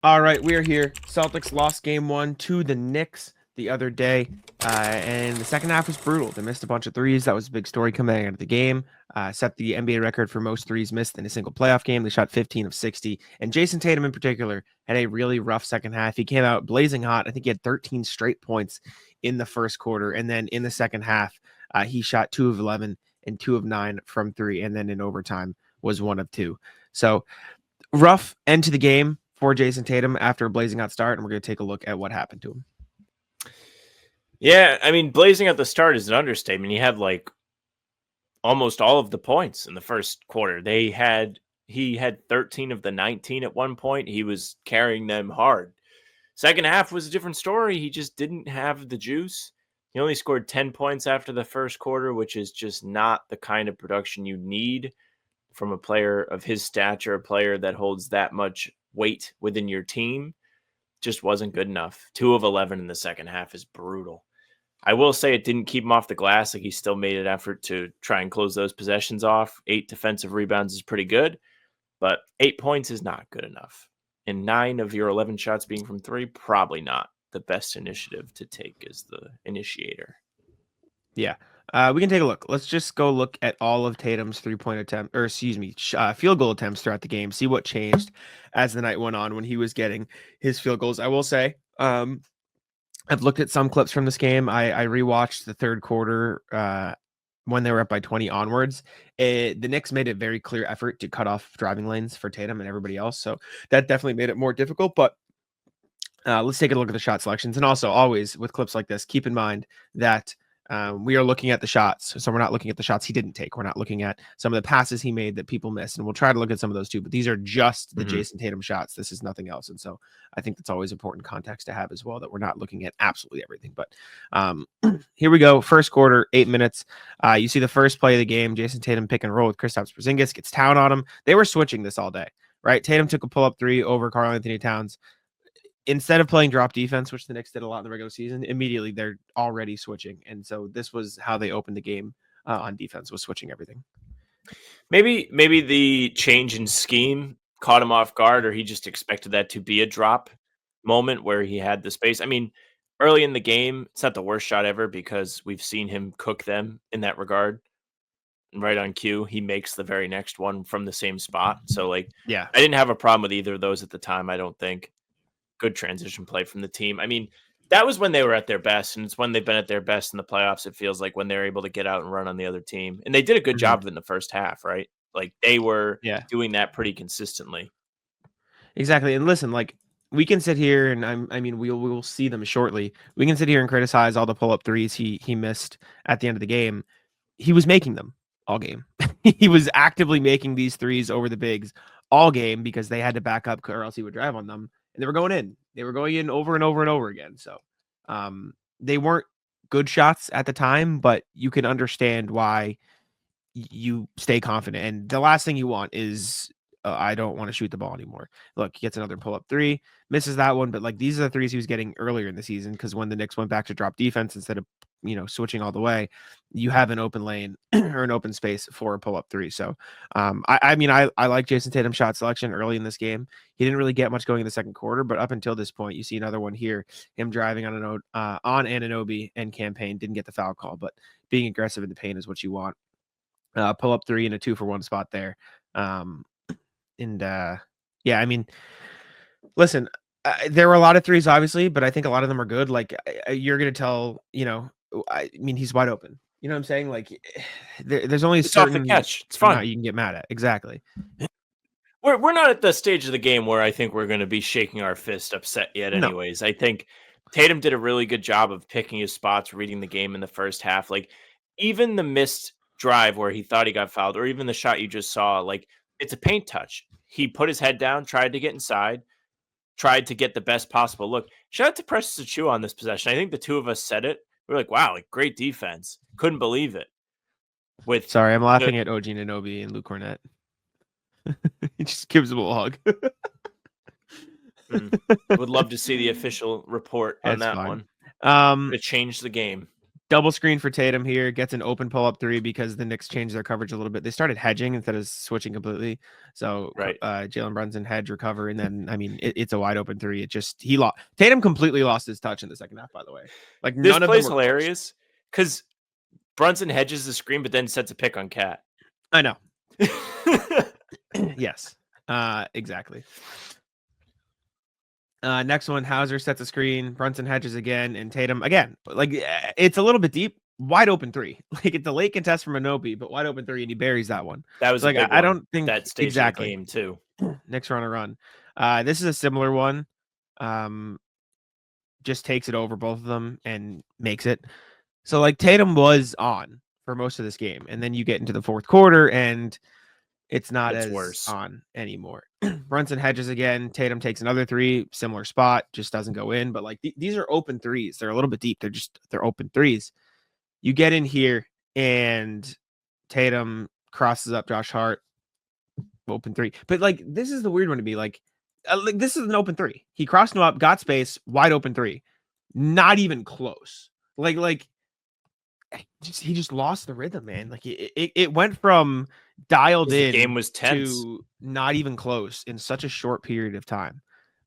All right, we're here. Celtics lost game one to the Knicks the other day, and the second half was brutal. They missed a bunch of threes. That was a big story coming out of the game. Set the NBA record for most threes missed in a single playoff game. They shot 15 of 60, and Jayson Tatum in particular had a really rough second half. He came out blazing hot. I think he had 13 straight points in the first quarter, and then in the second half, he shot 2 of 11 and 2 of 9 from three, and then in overtime was 1 of 2. So rough end to the game for Jayson Tatum after a blazing hot start, and we're going to take a look at what happened to him. Yeah, I mean, blazing at the start is an understatement. He had like almost all of the points in the first quarter. He had 13 of the 19 at one point. He was carrying them hard. Second half was a different story. He just didn't have the juice. He only scored 10 points after the first quarter, which is just not the kind of production you need from a player of his stature, a player that holds that much weight within your team. Just wasn't good enough. 2 of 11 in the second half is brutal. I will say it didn't keep him off the glass. Like, he still made an effort to try and close those possessions off. 8 defensive rebounds is pretty good, but 8 points is not good enough. And 9 of your 11 shots being from three, probably not the best initiative to take as the initiator. Yeah. We can take a look. Let's just go look at all of Tatum's field goal attempts throughout the game, see what changed as the night went on when he was getting his field goals. I will say, I've looked at some clips from this game. I rewatched the third quarter when they were up by 20 onwards. The Knicks made a very clear effort to cut off driving lanes for Tatum and everybody else. So that definitely made it more difficult. But let's take a look at the shot selections. And also, always with clips like this, keep in mind that we are looking at the shots. So we're not looking at the shots he didn't take. We're not looking at some of the passes he made that people missed. And we'll try to look at some of those too. But these are just the Jayson Tatum shots. This is nothing else. And so I think that's always important context to have as well, that we're not looking at absolutely everything. But here we go. First quarter, 8 minutes. You see the first play of the game, Jayson Tatum pick and roll with Kristaps Porzingis, gets Town on him. They were switching this all day, right? Tatum took a pull-up three over Karl-Anthony Towns. Instead of playing drop defense, which the Knicks did a lot in the regular season, immediately they're already switching. And so this was how they opened the game on defense, was switching everything. Maybe the change in scheme caught him off guard, or he just expected that to be a drop moment where he had the space. I mean, early in the game, it's not the worst shot ever because we've seen him cook them in that regard. Right on cue, he makes the very next one from the same spot. So, like, Yeah, I didn't have a problem with either of those at the time, I don't think. Good transition play from the team. I mean, that was when they were at their best, and it's when they've been at their best in the playoffs, it feels like, when they're able to get out and run on the other team. And they did a good job of it in the first half, right? Like, they were yeah, doing that pretty consistently. exactly. And listen, like, we can sit here and we'll see them shortly. We can sit here and criticize all the pull-up threes he missed at the end of the game. He was making them all game. He was actively making these threes over the bigs all game because they had to back up or else he would drive on them. And they were going in. They were going in over and over and over again. So they weren't good shots at the time, but you can understand why you stay confident. And the last thing you want is I don't want to shoot the ball anymore. Look, he gets another pull-up three, misses that one, but like these are the threes he was getting earlier in the season because when the Knicks went back to drop defense instead of switching all the way, you have an open lane or an open space for a pull-up three. So I like Jayson Tatum's shot selection early in this game. He didn't really get much going in the second quarter, but up until this point, you see another one here, him driving on Anunoby and campaign, didn't get the foul call, but being aggressive in the paint is what you want. Pull up three in a 2-for-1 spot there. Yeah, I mean, listen, there were a lot of threes, obviously, but I think a lot of them are good. Like, you're going to tell, I mean, he's wide open. You know what I'm saying? Like, there's only a It's off the certain catch. It's amount fun. you can get mad at. Exactly. We're not at the stage of the game where I think we're going to be shaking our fist upset yet. No. Anyways, I think Tatum did a really good job of picking his spots, reading the game in the first half. Like, even the missed drive where he thought he got fouled, or even the shot you just saw, like, it's a paint touch. He put his head down, tried to get inside, tried to get the best possible look. Shout out to Precious Achiuwa on this possession. I think the two of us said it. We are like, wow, like, great defense. Couldn't believe it. Sorry, I'm laughing at OG Anunoby and Luke Cornett. He just gives him a hug. Would love to see the official report on That's that fine. one. It changed the game. Double screen for Tatum here, gets an open pull up three because the Knicks changed their coverage a little bit. They started hedging instead of switching completely. So Right. Jalen Brunson hedge recover, and then I mean it's a wide open three. It just he lost. Tatum completely lost his touch in the second half. By the way, like This none of them play's were close. hilarious because Brunson hedges the screen, but then sets a pick on Cat. I know. Yes, exactly. Next one, Hauser sets a screen. Brunson hedges again, and Tatum again. Like it's a little bit deep, wide open three. Like it's a late contest from Anobi, but wide open three, and he buries that one. That was So, a like big I one. don't think That stage exactly. of the game too. Knicks are on a run. This is a similar one. Just takes it over both of them and makes it. So like Tatum was on for most of this game, and then you get into the fourth quarter and it's not It's as worse. on anymore. Brunson hedges again. Tatum takes another three, similar spot, just doesn't go in. But like these are open threes. They're a little bit deep. They're open threes. You get in here and Tatum crosses up Josh Hart, open three. But like this is the weird one to be like this is an open three. He crossed him up, got space, wide open three. Not even close. Like he just lost the rhythm, man. Like it went from dialed The in game was tense. to not even close in such a short period of time.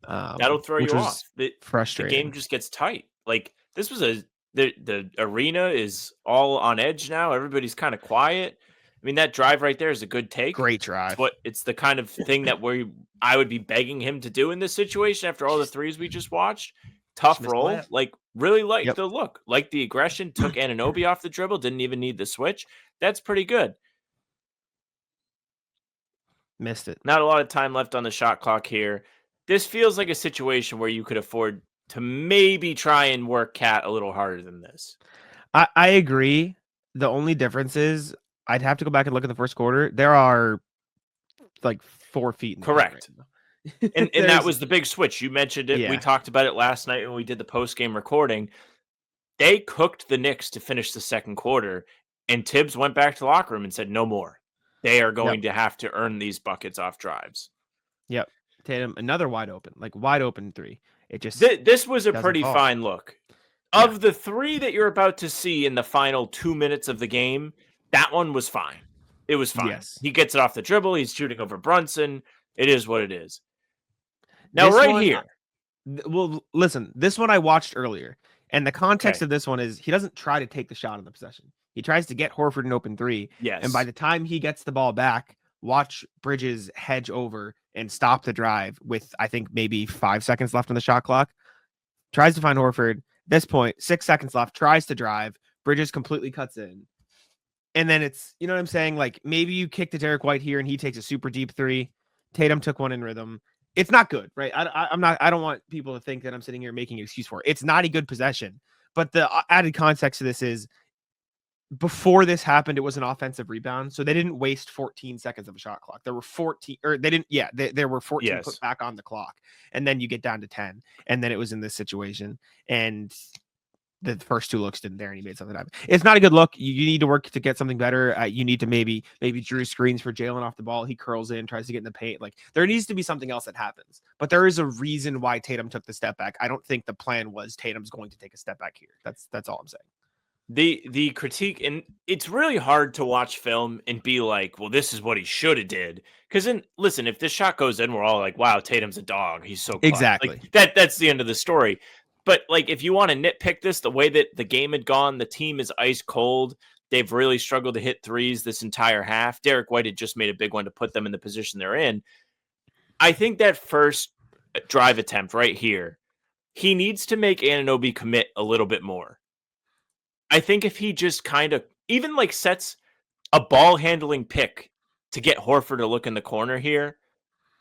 That'll throw Which you was off. The frustrating. game just gets tight. Like this was the arena is all on edge now. Everybody's kind of quiet. I mean, that drive right there is a good take. Great drive. It's the kind of thing that I would be begging him to do in this situation after all the threes we just watched. Tough roll, like really like the look, like the aggression, took Anunoby off the dribble, didn't even need the switch. That's pretty good. Missed it. Not a lot of time left on the shot clock here. This feels like a situation where you could afford to maybe try and work Cat a little harder than this. I agree. The only difference is I'd have to go back and look at the first quarter. There are like 4 feet in the correct. Right and that was the big switch. You mentioned it. Yeah. We talked about it last night when we did the post-game recording. They cooked the Knicks to finish the second quarter, and Tibbs went back to the locker room and said, no more. They are going to have to earn these buckets off drives. Yep. Tatum, another wide open three. It just this was a pretty fine look. Of the three that you're about to see in the final 2 minutes of the game, that one was fine. It was fine. Yes. He gets it off the dribble. He's shooting over Brunson. It is what it is. Now, this right here. Well, listen, this one I watched earlier, and the context of this one is he doesn't try to take the shot on the possession. He tries to get Horford an open three. Yes. And by the time he gets the ball back, watch Bridges hedge over and stop the drive with, I think, maybe 5 seconds left on the shot clock. Tries to find Horford. This point, 6 seconds left, tries to drive. Bridges completely cuts in. And then it's, you know what I'm saying? Like maybe you kick to Derek White here and he takes a super deep three. Tatum took one in rhythm. It's not good, right? I don't want people to think that I'm sitting here making an excuse for it. It's not a good possession. But the added context to this is before this happened, it was an offensive rebound. So they didn't waste 14 seconds of a shot clock. There were 14, or they didn't, there were 14 put back on the clock. And then you get down to 10. And then it was in this situation. And the first 2 looks didn't there, and he made something happen. It's not a good look. You need to work to get something better. You need to maybe Drew screens for Jalen off the ball. He curls in, tries to get in the paint. Like there needs to be something else that happens. But there is a reason why Tatum took the step back. I don't think the plan was Tatum's going to take a step back here. That's all I'm saying. The critique, and it's really hard to watch film and be like, well, this is what he should have did. Because then, listen, if this shot goes in, we're all like, wow, Tatum's a dog. He's so clutch. Exactly. Like, that's the end of the story. But like, if you want to nitpick this, the way that the game had gone, the team is ice cold. They've really struggled to hit threes this entire half. Derek White had just made a big one to put them in the position they're in. I think that first drive attempt right here, he needs to make Anunoby commit a little bit more. I think if he just kind of even like sets a ball handling pick to get Horford to look in the corner here,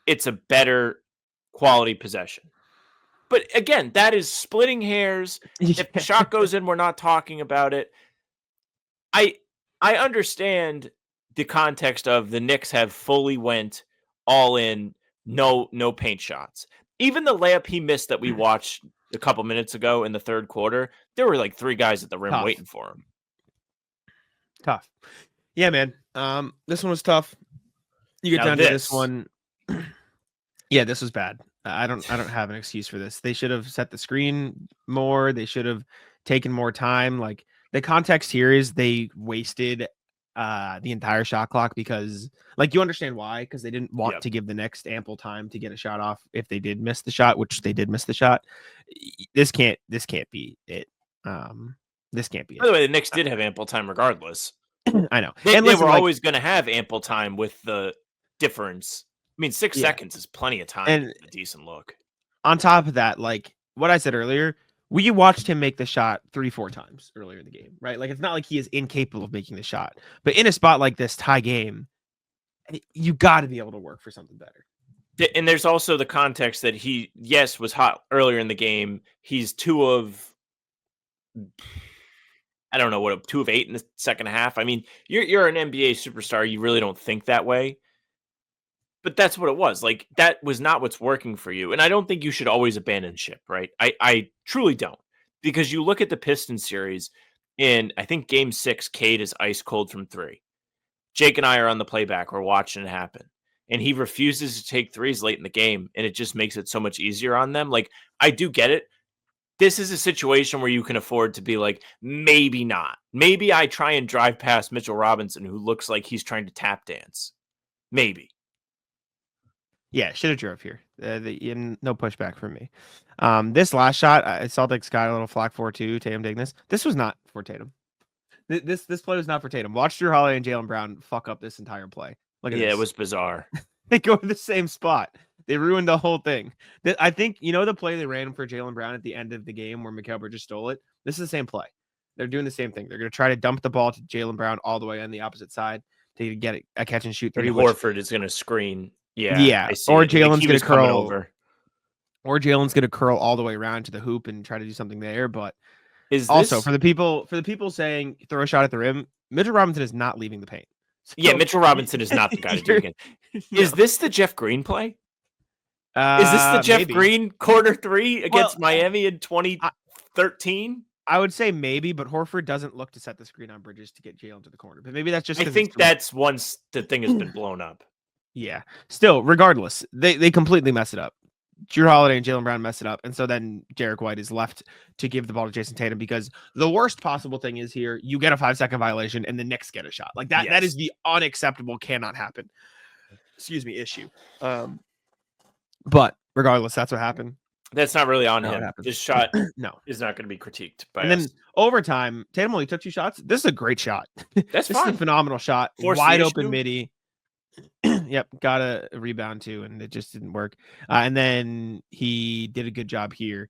it's a better quality possession. But again, that is splitting hairs. If the shot goes in, we're not talking about it. I understand the context of the Knicks have fully went all in, no paint shots. Even the layup he missed that we watched a couple minutes ago in the third quarter, there were like 3 guys at the rim waiting for him. Tough. Yeah, man. This one was tough. You get down to this one. Yeah, this was bad. I don't have an excuse for this. They should have set the screen more. They should have taken more time. Like The context here is they wasted the entire shot clock because, like, you understand why, because they didn't want Yep. to give the Knicks ample time to get a shot off if they did miss the shot, which they did miss the shot. This can't be it. This can't be By it. the way, the Knicks did have ample time regardless. I know. They, And they listen, were like, always going to have ample time with the difference. I mean, 6 yeah, seconds is plenty of time to and get a decent look. on top of that, like what I said earlier, we watched him make the shot 3-4 times earlier in the game, right? Like it's not like he is incapable of making the shot, but in a spot like this tie game, you got to be able to work for something better. And there's also the context that he, yes, was hot earlier in the game. He's 2 of, I don't know what, 2 of 8 in the second half. I mean, you're an NBA superstar. You really don't think that way. But that's what it was. Like, that was not what's working for you. And I don't think you should always abandon ship, right? I truly don't. Because you look at the Pistons series, and I think game 6, Cade is ice cold from 3. Jake and I are on the playback. We're watching it happen. And he refuses to take threes late in the game, and it just makes it so much easier on them. Like, I do get it. This is a situation where you can afford to be like, maybe not. Maybe I try and drive past Mitchell Robinson, who looks like he's trying to tap dance. Maybe. Yeah, should have drove here. No pushback from me. This last shot, Celtics got a little flack for too. Tatum taking this. This was not for Tatum. This play was not for Tatum. Watch Drew Holiday and Jaylen Brown fuck up this entire play. Look at Yeah, this. it was bizarre. They go to the same spot. They ruined the whole thing. I think the play they ran for Jaylen Brown at the end of the game where McKellar just stole it. This is the same play. They're doing the same thing. They're going to try to dump the ball to Jaylen Brown all the way on the opposite side to get a catch and shoot And three. Horford is going to screen. Yeah, Yeah, I see or it. Like, Jalen's he going was to coming curl over. Or Jalen's going to curl all the way around to the hoop and try to do something there. But Is also this? for the people saying throw a shot at the rim, Mitchell Robinson is not leaving the paint. So, Yeah, Mitchell Robinson is not the guy to do it again. No. Is this the Jeff Green play? Is this the Jeff Maybe. Green corner 3 against Well, Miami in 2013? I would say maybe, but Horford doesn't look to set the screen on Bridges to get Jalen to the corner. But maybe that's just I because think that's once the thing has been blown up. Yeah. Still, regardless, they completely mess it up. Drew Holiday and Jaylen Brown mess it up. And so then Derek White is left to give the ball to Jayson Tatum because the worst possible thing is here, you get a 5-second violation and the Knicks get a shot. Like that, that is the unacceptable, cannot happen. Excuse me, issue. But regardless, that's what happened. That's not really on him. This shot no is not going to be critiqued by and us. then overtime, Tatum only took 2 shots. This is a great shot. That's this is fine. a phenomenal shot. Force Wide the open issue. midi. Yep, got a rebound too, and it just didn't work. And then he did a good job here,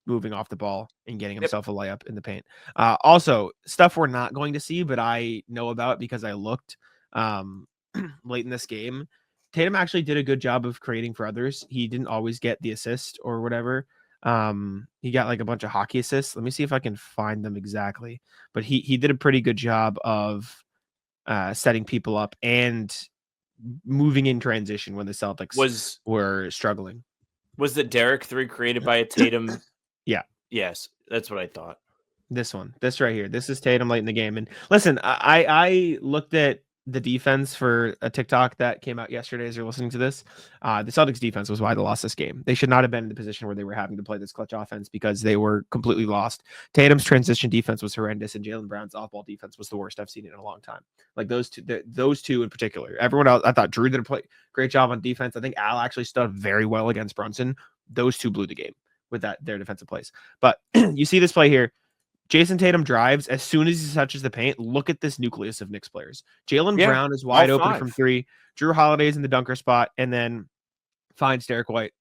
moving off the ball and getting himself a layup in the paint. Also, stuff we're not going to see, but I know about because I looked late in this game. Tatum actually did a good job of creating for others. He didn't always get the assist or whatever. He got like a bunch of hockey assists. Let me see if I can find them exactly. But he did a pretty good job of setting people up and moving in transition when the Celtics were struggling. Was the Derek 3 created by a Tatum? Yeah. Yes, that's what I thought. This right here. This is Tatum late in the game. And listen, I looked at the defense for a TikTok that came out yesterday as you're listening to this. The Celtics defense was why they lost this game. They should not have been in the position where they were having to play this clutch offense because they were completely lost. Tatum's transition defense was horrendous, and Jaylen Brown's off-ball defense was the worst I've seen in a long time. Like those two in particular. Everyone else, I thought Drew did a great job on defense. I think Al actually stood very well against Brunson. Those two blew the game with their defensive plays. But you see this play here. Jayson Tatum drives as soon as he touches the paint. Look at this nucleus of Knicks players. Jaylen Brown is wide open from 3. Drew Holiday's in the dunker spot and then finds Derek White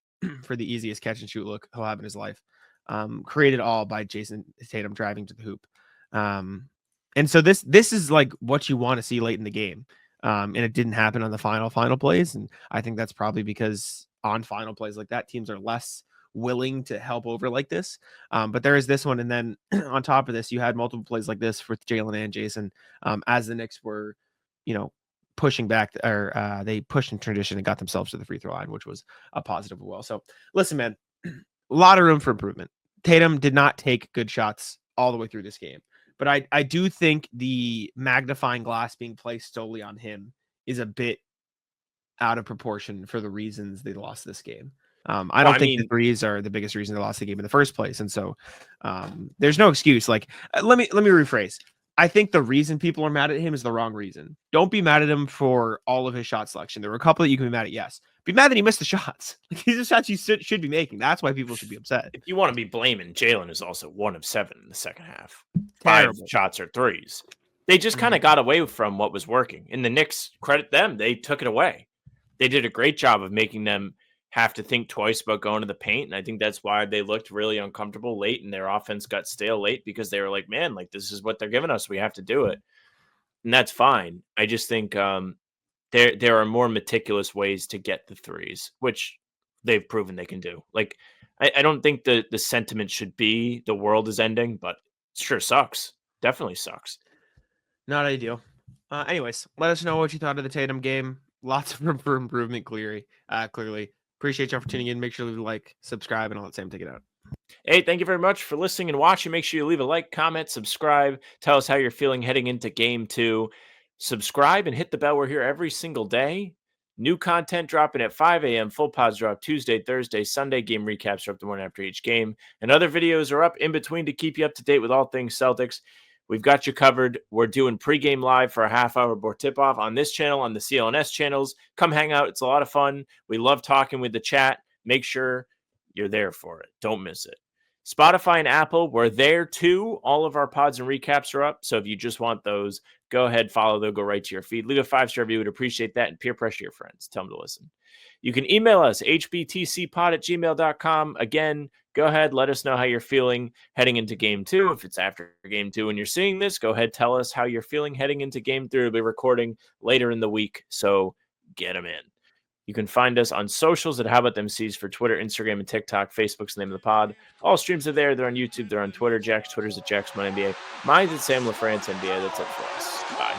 for the easiest catch and shoot look he'll have in his life. Created all by Jayson Tatum driving to the hoop. And so this is like what you want to see late in the game. And it didn't happen on the final plays. And I think that's probably because on final plays like that, teams are less willing to help over like this. But there is this one. And then on top of this, you had multiple plays like this for Jaylen and Jayson as the Knicks were, pushing back or they pushed in transition and got themselves to the free throw line, which was a positive as well. So listen, man, a lot of room for improvement. Tatum did not take good shots all the way through this game, but I do think the magnifying glass being placed solely on him is a bit out of proportion for the reasons they lost this game. I Well, don't I think the mean, threes are the biggest reason they lost the game in the first place, and so there's no excuse. Like, let me rephrase. I think the reason people are mad at him is the wrong reason. Don't be mad at him for all of his shot selection. There were a couple that you can be mad at. Yes, be mad that he missed the shots. Like, these are shots you should be making. That's why people should be upset. if you want to be blaming, Jalen is also 1 of 7 in the second half. 5 Terrible. shots are threes. They just kind of got away from what was working. And the Knicks, credit them, they took it away. They did a great job of making them have to think twice about going to the paint. And I think that's why they looked really uncomfortable late and their offense got stale late, because they were like, man, like, this is what they're giving us. We have to do it. And that's fine. I just think there are more meticulous ways to get the threes, which they've proven they can do. Like, I don't think the sentiment should be the world is ending, but it sure sucks. Definitely sucks. Not ideal. Anyways, let us know what you thought of the Tatum game. Lots of room for improvement, clearly. Appreciate y'all for tuning in. Make sure to leave a like, subscribe, and all that. Sam, take it out. Hey, thank you very much for listening and watching. Make sure you leave a like, comment, subscribe. Tell us how you're feeling heading into game 2. Subscribe and hit the bell. We're here every single day. New content dropping at 5 a.m. Full pods drop Tuesday, Thursday, Sunday. Game recaps are up the morning after each game. And other videos are up in between to keep you up to date with all things Celtics. We've got you covered. We're doing pregame live for a half hour before tip-off on this channel, on the CLNS channels. Come hang out. It's a lot of fun. We love talking with the chat. Make sure you're there for it. Don't miss it. Spotify and Apple, we're there too. All of our pods and recaps are up. So if you just want those, go ahead, follow. They'll go right to your feed. Leave a 5-star review. We'd appreciate that. And peer pressure your friends. Tell them to listen. You can email us, hbtcpod@gmail.com. Again, go ahead. Let us know how you're feeling heading into game 2. If it's after game 2 and you're seeing this, go ahead. Tell us how you're feeling heading into game 3. We'll be recording later in the week. So get them in. You can find us on socials at How About Them C's for Twitter, Instagram, and TikTok. Facebook's the name of the pod. All streams are there. They're on YouTube. They're on Twitter. Jack's Twitter's at Jack's NBA. Mine's at Sam LaFrance NBA. That's it for us. Bye.